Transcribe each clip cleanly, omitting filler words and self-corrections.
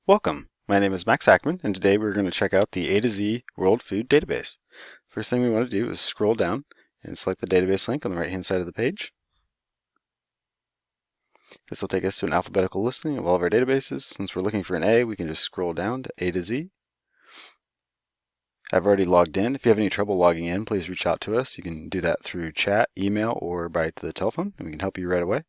Welcome. My name is Max Ackman, and today we're going to check out the A to Z World Food Database. First thing we want to do is scroll down and select the database link on the right-hand side of the page. This will take us to an alphabetical listing of all of our databases. Since we're looking for an A, we can just scroll down to A to Z. I've already logged in. If you have any trouble logging in, please reach out to us. You can do that through chat, email, or by the telephone, and we can help you right away.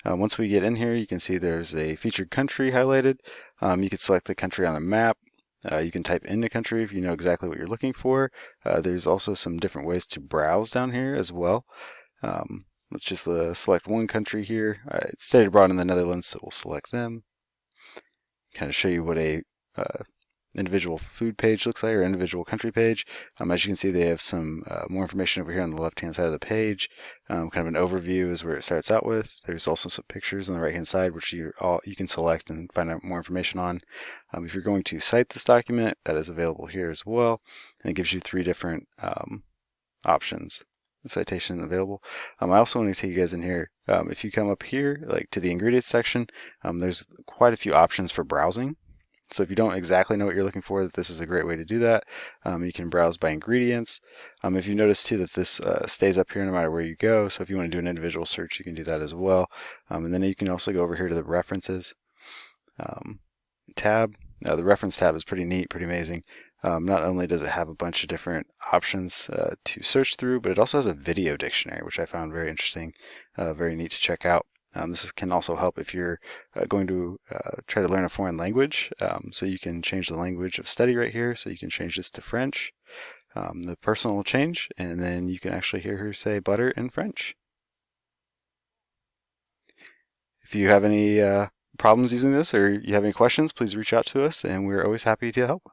Once we get in here, you can see there's a featured country highlighted. You can select the country on a map. You can type in the country if you know exactly what you're looking for. There's also some different ways to browse down here as well. Let's just select one country here. It's stated abroad in the Netherlands, so we'll select them. Kind of show you what a individual food page looks like, or individual country page. As you can see, they have some more information over here on the left-hand side of the page. Kind of an overview is where it starts out with. There's also some pictures on the right-hand side, which you can select and find out more information on. If you're going to cite this document, that is available here as well, and it gives you three different options. Citation available. I also want to take you guys in here. If you come up here, like to the ingredients section, there's quite a few options for browsing. So if you don't exactly know what you're looking for, this is a great way to do that. You can browse by ingredients. If you notice too that this stays up here no matter where you go, so if you want to do an individual search, you can do that as well. And then you can also go over here to the references tab. The reference tab is pretty neat, pretty amazing. Not only does it have a bunch of different options to search through, but it also has a video dictionary, which I found very interesting, very neat to check out. This can also help if you're going to try to learn a foreign language. So you can change the language of study right here. So you can change this to French. The person will change, and then you can actually hear her say butter in French. If you have any problems using this, or you have any questions, please reach out to us, and we're always happy to help.